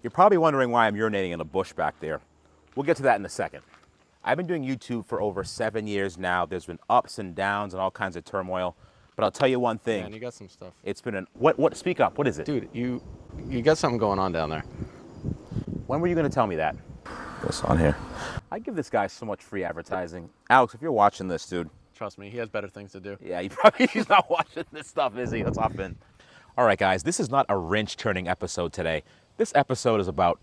You're probably wondering why I'm urinating in a bush back there. We'll get to that in a second. I've been doing YouTube for over 7 years now. There's been ups and downs and all kinds of turmoil. But I'll tell you one thing. Man, you got some stuff. It's been what, speak up, what is it? Dude, you got something going on down there. When were you gonna tell me that? What's on here? I give this guy so much free advertising. Alex, if you're watching this, dude. Trust me, he has better things to do. Yeah, he's not watching this stuff, is he? Let's hop in. All right, guys, this is not a wrench-turning episode today. This episode is about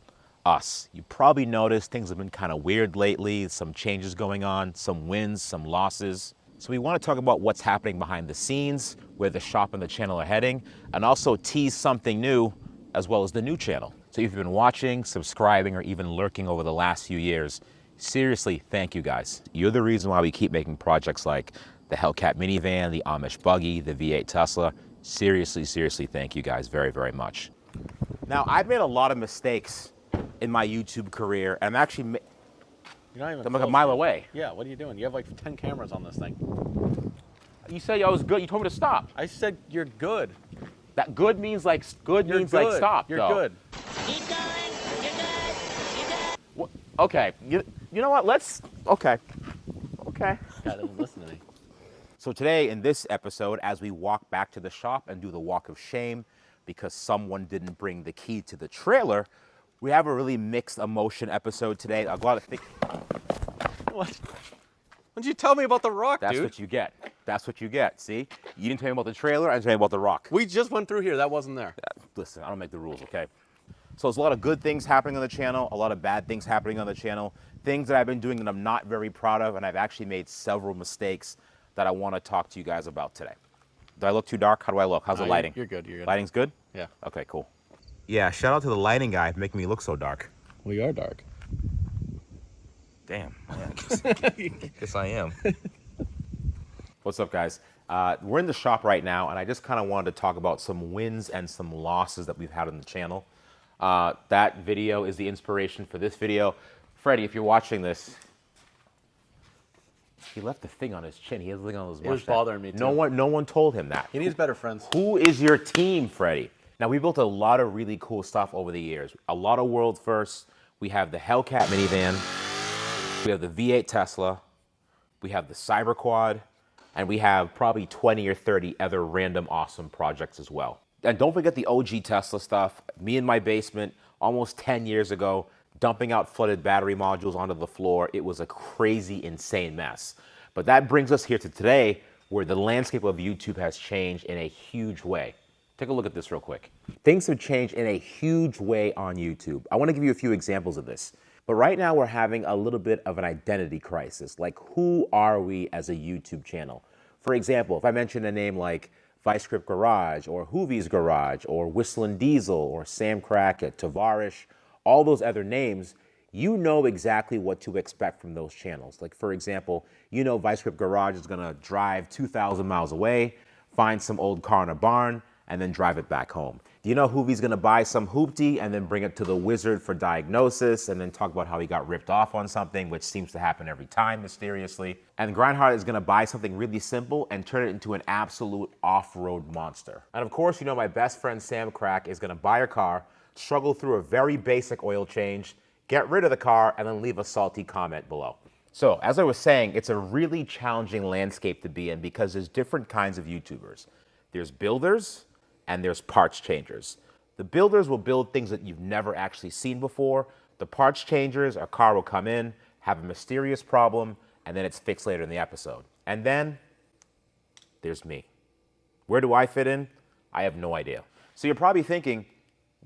us. You probably noticed things have been kind of weird lately, some changes going on, some wins, some losses. So we want to talk about what's happening behind the scenes, where the shop and the channel are heading, and also tease something new, as well as the new channel. So if you've been watching, subscribing, or even lurking over the last few years, seriously, thank you guys. You're the reason why we keep making projects like the Hellcat minivan, the Amish buggy, the V8 Tesla. Seriously, thank you guys very, very much. Now, I've made a lot of mistakes in my YouTube career, and I'm actually You're not even I'm like a close, mile man. away. Yeah, what are you doing? You have like 10 cameras on this thing. You said I was good. You told me to stop. I said you're good. That good means like good You're means good. like stop. You're though. good. Keep going. You're good. You're good. What? Okay. You know what? Let's. Okay. Guy doesn't listen to me. So today in this episode, as we walk back to the shop and do the walk of shame because someone didn't bring the key to the trailer, we have a really mixed emotion episode today. I've got to think. What? Why didn't you tell me about the rock, That's dude? what you get. That's what you get. See? You didn't tell me about the trailer. I didn't tell you about the rock. We just went through here. That wasn't there. Listen, I don't make the rules, okay? So there's a lot of good things happening on the channel, a lot of bad things happening on the channel, things that I've been doing that I'm not very proud of, and I've actually made several mistakes that I want to talk to you guys about today. Do I look too dark? How do I look? How's the lighting? You're good. You're good. Lighting's good? Yeah. Okay, cool. Yeah, shout out to the lighting guy for making me look so dark. We are dark. Damn. Yeah, guess I am. What's up, guys? We're in the shop right now, and I just kind of wanted to talk about some wins and some losses that we've had on the channel. That video is the inspiration for this video. Freddie, if you're watching this, he left the thing on his chin. He has the thing on his mustache. was bothering me, too. No one told him that. He needs better friends. Who is your team, Freddie? Now, we built a lot of really cool stuff over the years. A lot of world firsts. We have the Hellcat minivan. We have the V8 Tesla. We have the Cyber Quad. And we have probably 20 or 30 other random awesome projects as well. And don't forget the OG Tesla stuff. Me in my basement almost 10 years ago, dumping out flooded battery modules onto the floor. It was a crazy, insane mess. But that brings us here to today, where the landscape of YouTube has changed in a huge way. Take a look at this real quick. Things have changed in a huge way on YouTube. I want to give you a few examples of this. But right now we're having a little bit of an identity crisis. Like, who are we as a YouTube channel? For example, if I mention a name like Vice Grip Garage or Hoovie's Garage or Whistling Diesel or Sam Crackett, Tavarish, all those other names, you know exactly what to expect from those channels. Like, for example, you know Vice Grip Garage is gonna drive 2,000 miles away, find some old car in a barn, and then drive it back home. Do you know Hoovie's gonna buy some hoopty and then bring it to the wizard for diagnosis and then talk about how he got ripped off on something, which seems to happen every time mysteriously. And Grindhard is gonna buy something really simple and turn it into an absolute off-road monster. And of course, you know my best friend Sam Crack is gonna buy a car, struggle through a very basic oil change, get rid of the car, and then leave a salty comment below. So, as I was saying, it's a really challenging landscape to be in because there's different kinds of YouTubers. There's builders, and there's parts changers. The builders will build things that you've never actually seen before. The parts changers, a car will come in, have a mysterious problem, and then it's fixed later in the episode. And then there's me. Where do I fit in? I have no idea. So you're probably thinking,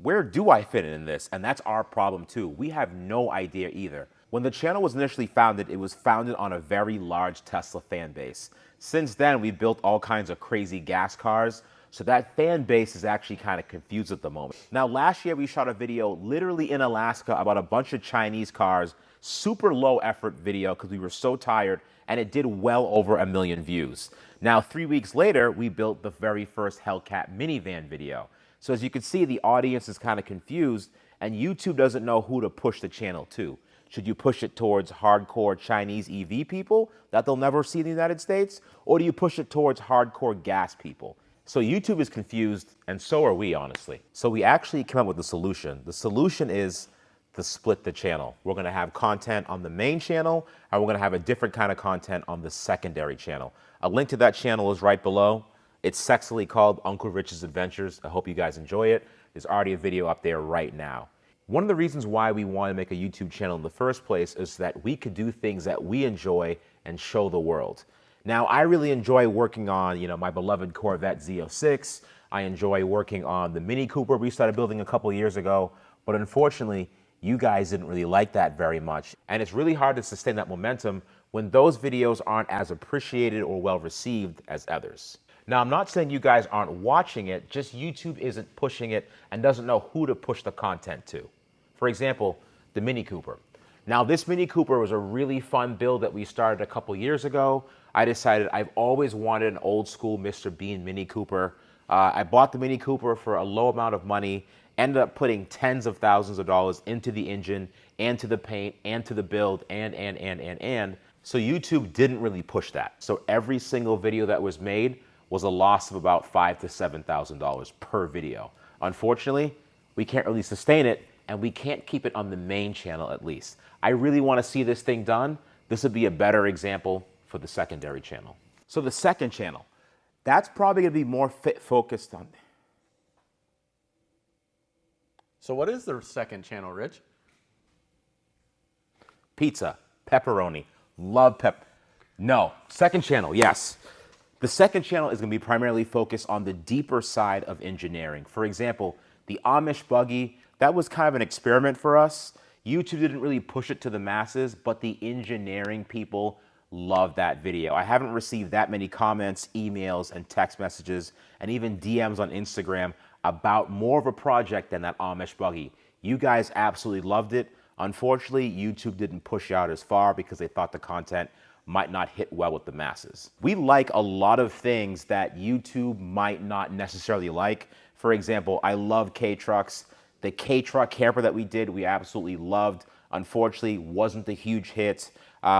where do I fit in this? And that's our problem too. We have no idea either. When the channel was initially founded, it was founded on a very large Tesla fan base. Since then, we've built all kinds of crazy gas cars. So that fan base is actually kind of confused at the moment. Now, last year we shot a video literally in Alaska about a bunch of Chinese cars, super low effort video because we were so tired, and it did well over 1 million views. Now, 3 weeks later, we built the very first Hellcat minivan video. So as you can see, the audience is kind of confused, and YouTube doesn't know who to push the channel to. Should you push it towards hardcore Chinese EV people that they'll never see in the United States? Or do you push it towards hardcore gas people? So YouTube is confused, and so are we, honestly. So we actually came up with a solution. The solution is to split the channel. We're gonna have content on the main channel, and we're gonna have a different kind of content on the secondary channel. A link to that channel is right below. It's sexily called Uncle Rich's Adventures. I hope you guys enjoy it. There's already a video up there right now. One of the reasons why we want to make a YouTube channel in the first place is that we could do things that we enjoy and show the world. Now, I really enjoy working on, my beloved Corvette Z06. I enjoy working on the Mini Cooper we started building a couple years ago, but unfortunately, you guys didn't really like that very much. And it's really hard to sustain that momentum when those videos aren't as appreciated or well received as others. Now, I'm not saying you guys aren't watching it, just YouTube isn't pushing it and doesn't know who to push the content to. For example, the Mini Cooper. Now, this Mini Cooper was a really fun build that we started a couple years ago. I decided I've always wanted an old school Mr. Bean Mini Cooper. I bought the Mini Cooper for a low amount of money, ended up putting tens of thousands of dollars into the engine and to the paint and to the build and. So YouTube didn't really push that. So every single video that was made was a loss of about $5,000 to $7,000 per video. Unfortunately, we can't really sustain it, and we can't keep it on the main channel at least. I really want to see this thing done. This would be a better example for the secondary channel. So the second channel, that's probably gonna be more focused on. So what is the second channel, Rich? Pizza, pepperoni, love No, second channel, yes. The second channel is gonna be primarily focused on the deeper side of engineering. For example, the Amish buggy, that was kind of an experiment for us. YouTube didn't really push it to the masses, but the engineering people loved that video. I haven't received that many comments, emails, and text messages, and even DMs on Instagram about more of a project than that Amish buggy. You guys absolutely loved it. Unfortunately, YouTube didn't push out as far because they thought the content might not hit well with the masses. We like a lot of things that YouTube might not necessarily like. For example, I love K-Trucks. The K-Truck camper that we did, we absolutely loved. Unfortunately, wasn't a huge hit.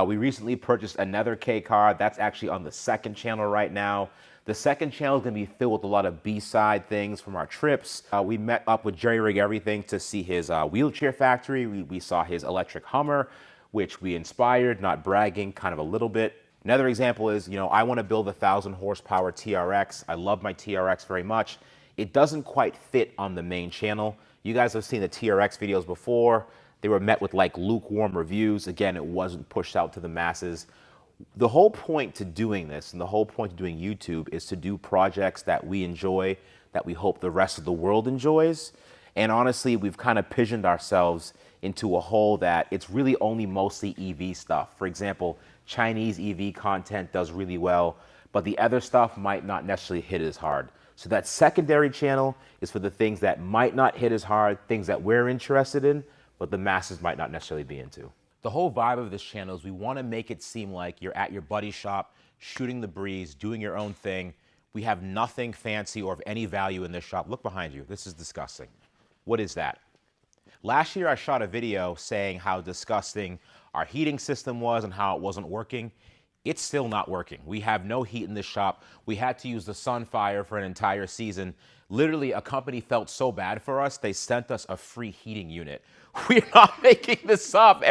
We recently purchased another K-car. That's actually on the second channel right now. The second channel is gonna be filled with a lot of B-side things from our trips. We met up with Jerry Rig Everything to see his wheelchair factory. We saw his electric Hummer, which we inspired, not bragging, kind of a little bit. Another example is, I wanna build a 1,000 horsepower TRX. I love my TRX very much. It doesn't quite fit on the main channel. You guys have seen the TRX videos before. They were met with like lukewarm reviews. Again, it wasn't pushed out to the masses. The whole point to doing this and the whole point to doing YouTube is to do projects that we enjoy, that we hope the rest of the world enjoys. And honestly, we've kind of pigeoned ourselves into a hole that it's really only mostly EV stuff. For example, Chinese EV content does really well, but the other stuff might not necessarily hit as hard. So that secondary channel is for the things that might not hit as hard, things that we're interested in, but the masses might not necessarily be into. The whole vibe of this channel is we want to make it seem like you're at your buddy's shop, shooting the breeze, doing your own thing. We have nothing fancy or of any value in this shop. Look behind you. This is disgusting. What is that? Last year, I shot a video saying how disgusting our heating system was and how it wasn't working. It's still not working. We have no heat in this shop. We had to use the Sunfire for an entire season. Literally, a company felt so bad for us, they sent us a free heating unit. We're not making this up.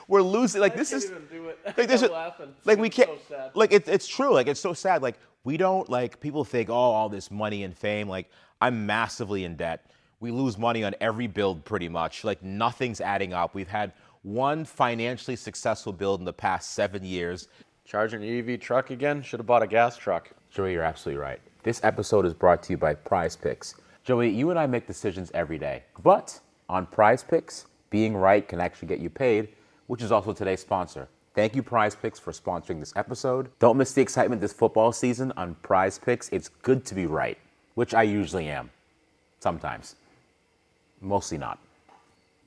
We're losing. Like, this is. Even do it. Like, this is. Laughing. Like, we can't. So sad. Like, it's true. Like, it's so sad. Like, we don't. Like, people think, oh, all this money and fame. Like, I'm massively in debt. We lose money on every build, pretty much. Like, nothing's adding up. We've had one financially successful build in the past 7 years. Charging your EV truck again? Should have bought a gas truck. Joey, you're absolutely right. This episode is brought to you by Prize Picks. Joey, you and I make decisions every day. But on Prize Picks, being right can actually get you paid, which is also today's sponsor. Thank you, Prize Picks, for sponsoring this episode. Don't miss the excitement this football season on Prize Picks. It's good to be right, which I usually am. Sometimes. Mostly not.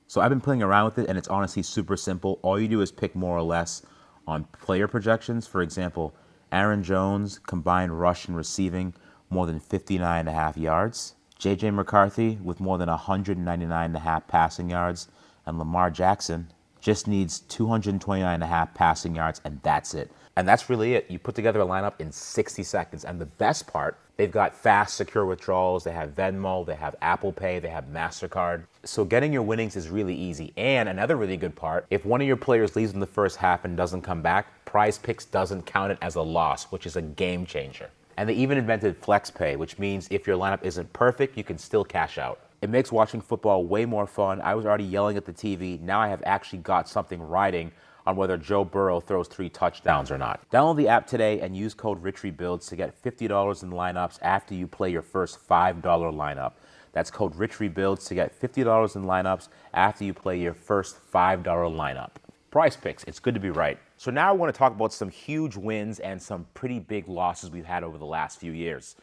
So I've been playing around with it, and it's honestly super simple. All you do is pick more or less on player projections. For example, Aaron Jones combined rush and receiving more than 59.5 yards. J.J. McCarthy with more than 199.5 passing yards. And Lamar Jackson just needs 229.5 passing yards, and that's it. And that's really it. You put together a lineup in 60 seconds. And the best part, they've got fast, secure withdrawals. They have Venmo, they have Apple Pay, they have MasterCard. So getting your winnings is really easy. And another really good part, if one of your players leaves in the first half and doesn't come back, Prize Picks doesn't count it as a loss, which is a game changer. And they even invented Flex Pay, which means if your lineup isn't perfect, you can still cash out. It makes watching football way more fun. I was already yelling at the TV. Now I have actually got something riding on whether Joe Burrow throws 3 touchdowns or not. Download the app today and use code RichRebuilds to get $50 in lineups after you play your first $5 lineup. That's code RichRebuilds to get $50 in lineups after you play your first $5 lineup. Prize Picks, it's good to be right. So now I want to talk about some huge wins and some pretty big losses we've had over the last few years.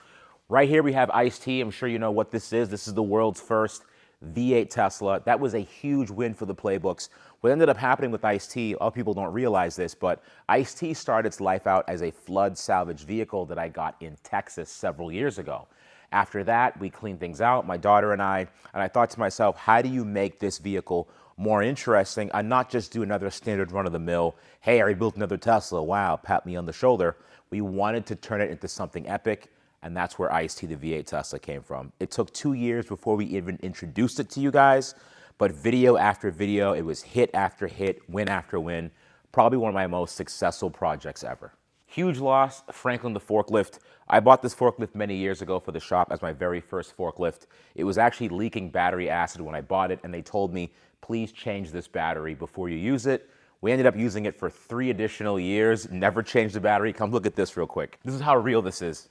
Right here we have Ice-T. I'm sure you know what this is. This is the world's first V8 Tesla. That was a huge win for the playbooks. What ended up happening with Ice-T, a lot of people don't realize this, but Ice-T started its life out as a flood salvage vehicle that I got in Texas several years ago. After that, we cleaned things out, my daughter and I thought to myself, how do you make this vehicle more interesting and not just do another standard run-of-the-mill, hey, I rebuilt another Tesla, wow, pat me on the shoulder. We wanted to turn it into something epic, and that's where Ice-T, the V8 Tesla, came from. It took 2 years before we even introduced it to you guys, but video after video, it was hit after hit, win after win. Probably one of my most successful projects ever. Huge loss, Franklin the forklift. I bought this forklift many years ago for the shop as my very first forklift. It was actually leaking battery acid when I bought it, and they told me, please change this battery before you use it. We ended up using it for 3 additional years, never changed the battery. Come look at this real quick. This is how real this is.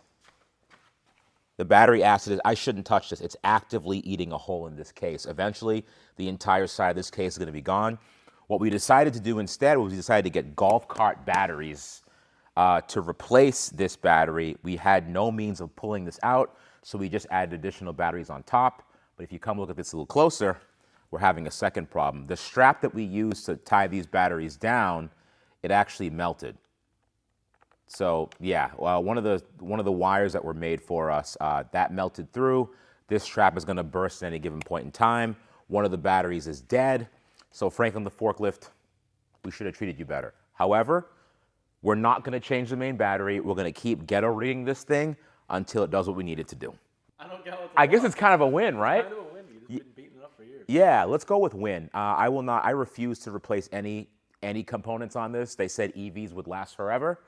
The battery acid is, I shouldn't touch this. It's actively eating a hole in this case. Eventually, the entire side of this case is gonna be gone. What we decided to do instead was we decided to get golf cart batteries to replace this battery. We had no means of pulling this out, so we just added additional batteries on top. But if you come look at this a little closer, we're having a second problem. The strap that we used to tie these batteries down, it actually melted. So yeah, one of the wires that were made for us, that melted through. This strap is gonna burst at any given point in time. One of the batteries is dead. So Franklin the forklift, we should have treated you better. However, we're not gonna change the main battery. We're gonna keep ghetto rigging this thing until it does what we need it to do. I don't get what I guess it's kind of a win, right? Kind of a win. You've just been beating it up for years. Yeah, let's go with win. I refuse to replace any components on this. They said EVs would last forever.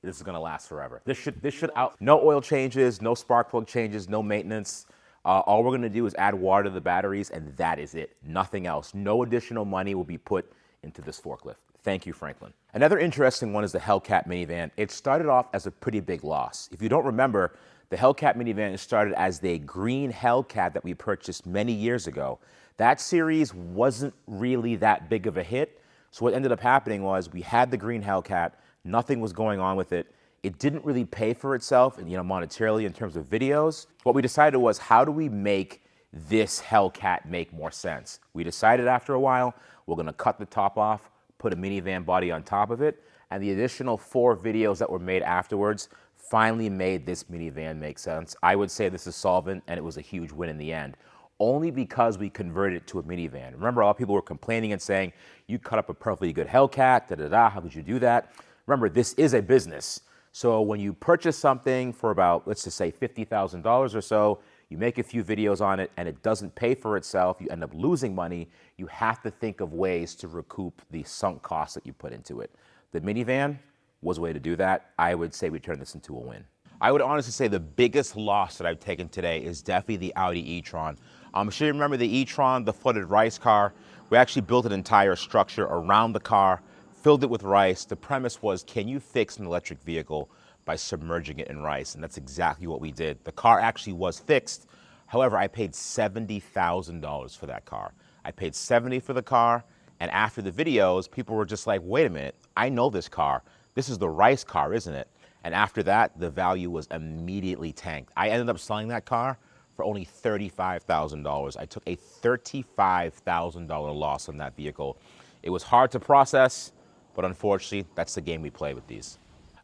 This is gonna last forever. This should out. No oil changes, no spark plug changes, no maintenance. All we're gonna do is add water to the batteries, and that is it. Nothing else. No additional money will be put into this forklift. Thank you, Franklin. Another interesting one is the Hellcat minivan. It started off as a pretty big loss. If you don't remember, the Hellcat minivan started as the green Hellcat that we purchased many years ago. That series wasn't really that big of a hit. So what ended up happening was we had the green Hellcat, nothing was going on with it. It didn't really pay for itself, monetarily in terms of videos. What we decided was, how do we make this Hellcat make more sense? We decided after a while, we're gonna cut the top off, put a minivan body on top of it, and the additional 4 videos that were made afterwards finally made this minivan make sense. I would say this is solvent, and it was a huge win in the end, only because we converted it to a minivan. Remember, a lot of people were complaining and saying, you cut up a perfectly good Hellcat, how could you do that? Remember, this is a business. So when you purchase something for about, let's just say $50,000 or so, you make a few videos on it and it doesn't pay for itself, you end up losing money, you have to think of ways to recoup the sunk costs that you put into it. The minivan was a way to do that. I would say we turned this into a win. I would honestly say the biggest loss that I've taken today is definitely the Audi e-tron. I'm sure you remember the e-tron, the flooded rice car. We actually built an entire structure around the car, filled it with rice. The premise was, can you fix an electric vehicle by submerging it in rice? And that's exactly what we did. The car actually was fixed. However, I paid $70,000 for that car. I paid $70,000 for the car, and after the videos, people were just like, wait a minute, I know this car. This is the rice car, isn't it? And after that, the value was immediately tanked. I ended up selling that car for only $35,000. I took a $35,000 loss on that vehicle. It was hard to process, but unfortunately, that's the game we play with these.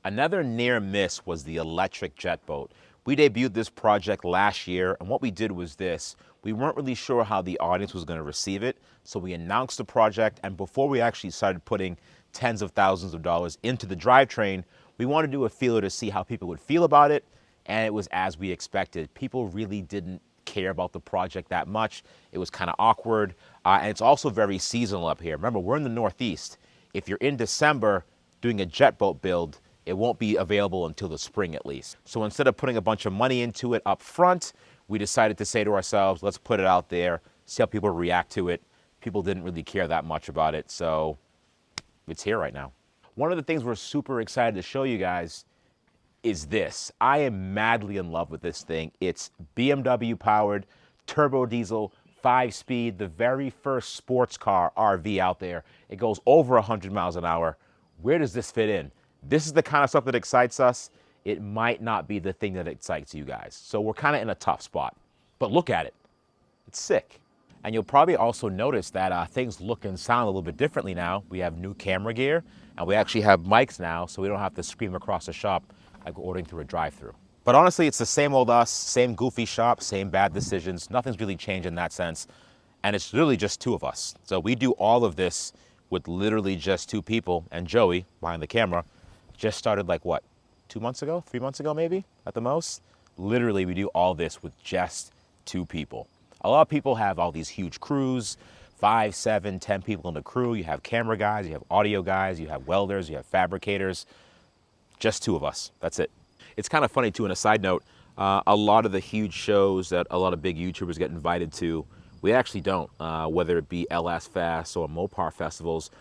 Another near miss was the electric jet boat. We debuted this project last year, and what we did was this. We weren't really sure how the audience was going to receive it, so we announced the project, and before we actually started putting tens of thousands of dollars into the drivetrain, we wanted to do a feeler to see how people would feel about it, and it was as we expected. People really didn't care about the project that much. It was kind of awkward, and it's also very seasonal up here. Remember, we're in the Northeast. If you're in December doing a jet boat build, it won't be available until the spring at least. So instead of putting a bunch of money into it up front, we decided to say to ourselves, let's put it out there, see how people react to it. People didn't really care that much about it, so it's here right now. One of the things we're super excited to show you guys is this. I am madly in love with this thing. It's BMW powered, turbo diesel, 5-speed, the very first sports car RV out there. It goes over 100 miles an hour. Where does this fit in? This is the kind of stuff that excites us. It might not be the thing that excites you guys. So we're kind of in a tough spot. But look at it. It's sick. And you'll probably also notice that things look and sound a little bit differently now. We have new camera gear, and we actually have mics now, so we don't have to scream across the shop like we're ordering through a drive-thru. But honestly, it's the same old us, same goofy shop, same bad decisions. Nothing's really changed in that sense. And it's literally just two of us. So we do all of this with literally just two people, and Joey, behind the camera, just started like what, 2 months ago, 3 months ago maybe, at the most? Literally, we do all this with just two people. A lot of people have all these huge crews, 5, 7, 10 people in the crew. You have camera guys, you have audio guys, you have welders, you have fabricators. Just two of us, that's it. It's kind of funny too, on a side note, a lot of the huge shows that a lot of big YouTubers get invited to, we actually don't, whether it be LS Fest or Mopar festivals.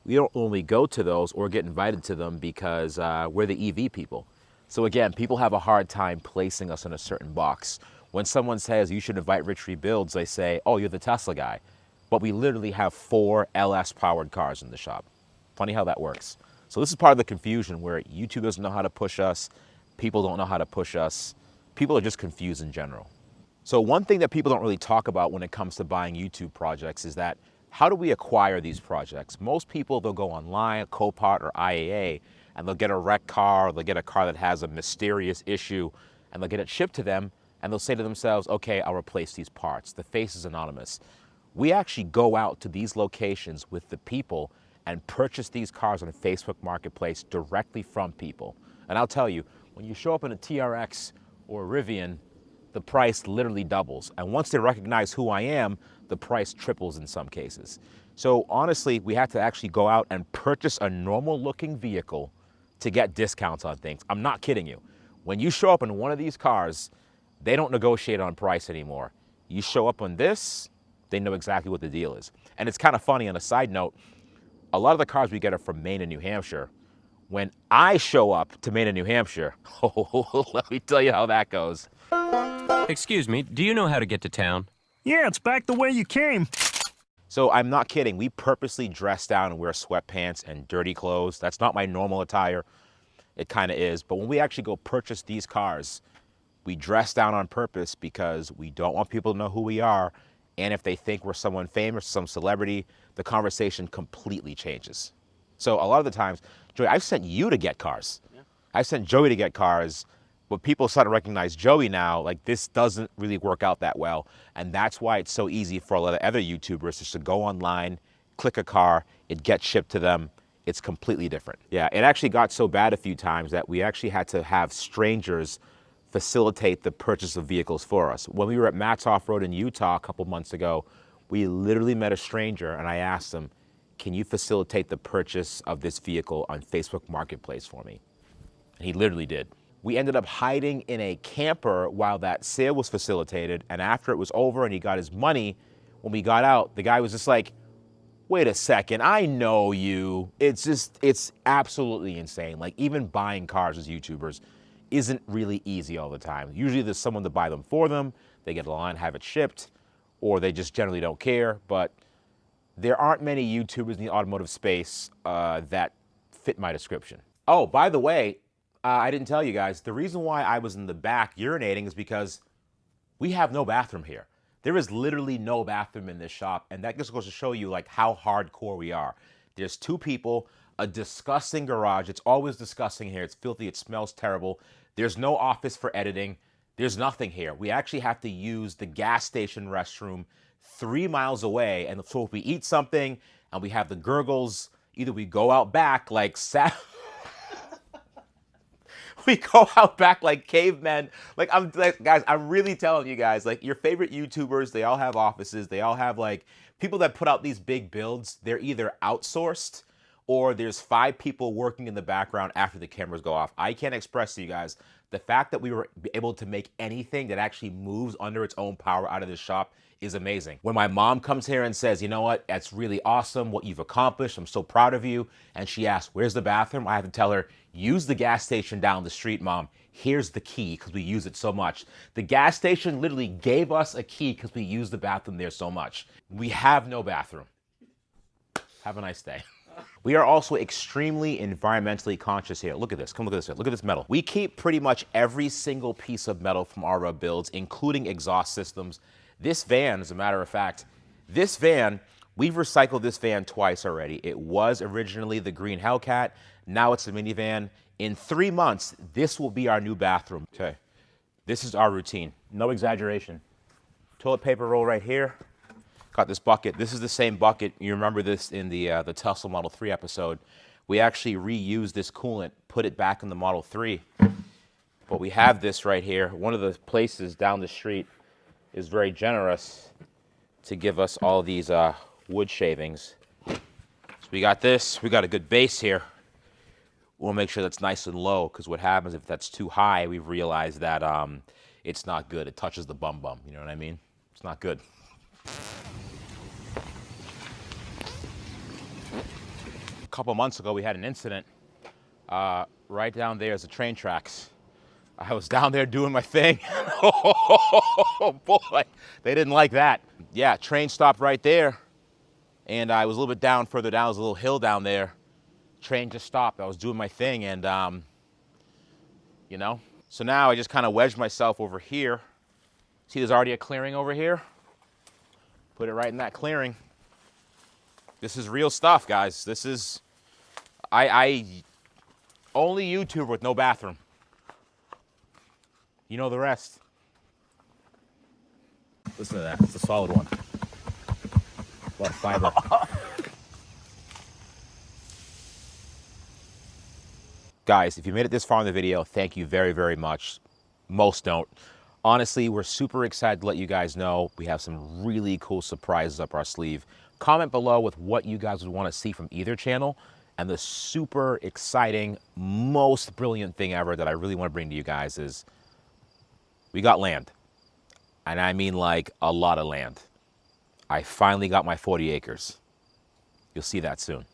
We don't only go to those or get invited to them because we're the EV people. So again, people have a hard time placing us in a certain box. When someone says you should invite Rich Rebuilds, they say, oh, you're the Tesla guy. But we literally have 4 LS powered cars in the shop. Funny how that works. So this is part of the confusion where YouTube doesn't know how to push us. People don't know how to push us. People are just confused in general. So one thing that people don't really talk about when it comes to buying YouTube projects is that how do we acquire these projects? Most people, they'll go online, Copart or IAA, and they'll get a wrecked car, or they'll get a car that has a mysterious issue, and they'll get it shipped to them, and they'll say to themselves, okay, I'll replace these parts. The face is anonymous. We actually go out to these locations with the people and purchase these cars on Facebook Marketplace directly from people. And I'll tell you, when you show up in a TRX or a Rivian, the price literally doubles. And once they recognize who I am, the price triples in some cases. So honestly, we had to actually go out and purchase a normal looking vehicle to get discounts on things. I'm not kidding you. When you show up in one of these cars, they don't negotiate on price anymore. You show up on this, they know exactly what the deal is. And it's kind of funny on a side note, a lot of the cars we get are from Maine and New Hampshire. When I show up to Maine and New Hampshire, let me tell you how that goes. Excuse me, do you know how to get to town? Yeah, it's back the way you came. So I'm not kidding. We purposely dress down and wear sweatpants and dirty clothes. That's not my normal attire. It kind of is. But when we actually go purchase these cars, we dress down on purpose because we don't want people to know who we are. And if they think we're someone famous, some celebrity, the conversation completely changes. So a lot of the times, Joey, I've sent you to get cars. Yeah. I sent Joey to get cars. But people start to recognize Joey now, like this doesn't really work out that well. And that's why it's so easy for a lot of other YouTubers just to go online, click a car, it gets shipped to them. It's completely different. Yeah, it actually got so bad a few times that we actually had to have strangers facilitate the purchase of vehicles for us. When we were at Matt's Off-Road in Utah a couple months ago, we literally met a stranger and I asked him, can you facilitate the purchase of this vehicle on Facebook Marketplace for me? And he literally did. We ended up hiding in a camper while that sale was facilitated, and after it was over and he got his money, when we got out, the guy was just like, wait a second, I know you. It's absolutely insane. Like even buying cars as YouTubers isn't really easy all the time. Usually there's someone to buy them for them, they get a line, have it shipped, or they just generally don't care, but there aren't many YouTubers in the automotive space that fit my description. Oh, by the way, I didn't tell you guys, the reason why I was in the back urinating is because we have no bathroom here. There is literally no bathroom in this shop, and that just goes to show you like how hardcore we are. There's two people, a disgusting garage. It's always disgusting here. It's filthy. It smells terrible. There's no office for editing. There's nothing here. We actually have to use the gas station restroom 3 miles away. And so if we eat something and we have the gurgles, either we go out back like we go out back like cavemen. Like, guys, I'm really telling you guys, like, your favorite YouTubers, they all have offices. They all have, like, people that put out these big builds. They're either outsourced or there's 5 people working in the background after the cameras go off. I can't express to you guys the fact that we were able to make anything that actually moves under its own power out of this shop is amazing. When my mom comes here and says, you know what, that's really awesome what you've accomplished, I'm so proud of you, and she asks, where's the bathroom? I have to tell her, use the gas station down the street, Mom. Here's the key, because we use it so much. The gas station literally gave us a key because we use the bathroom there so much. We have no bathroom. Have a nice day. We are also extremely environmentally conscious here. Look at this. Come look at this. Look at this metal. We keep pretty much every single piece of metal from our builds, including exhaust systems. This van, as a matter of fact, this van, we've recycled this van twice already. It was originally the green Hellcat. Now it's a minivan. In 3 months, this will be our new bathroom. Okay. This is our routine. No exaggeration. Toilet paper roll right here. Got this bucket. This is the same bucket. You remember this in the Tesla Model 3 episode. We actually reused this coolant, put it back in the Model 3. But we have this right here. One of the places down the street is very generous to give us all these wood shavings. So we got this. We got a good base here. We'll make sure that's nice and low, because what happens if that's too high, we've realized that it's not good. It touches the bum. You know what I mean? It's not good. A couple months ago, we had an incident. Right down there is the train tracks. I was down there doing my thing. Oh boy, they didn't like that. Yeah, train stopped right there. And I was a little bit down, further down, there's a little hill down there. Train just stopped. I was doing my thing, and you know. So now I just kind of wedged myself over here. See, there's already a clearing over here. Put it right in that clearing. This is real stuff, guys. This is, I only YouTuber with no bathroom. You know the rest. Listen to that. It's a solid one. A lot of fiber. Guys, if you made it this far in the video, thank you very, very much. Most don't. Honestly, we're super excited to let you guys know we have some really cool surprises up our sleeve. Comment below with what you guys would want to see from either channel. And the super exciting, most brilliant thing ever that I really want to bring to you guys is we got land. And I mean like a lot of land. I finally got my 40 acres. You'll see that soon.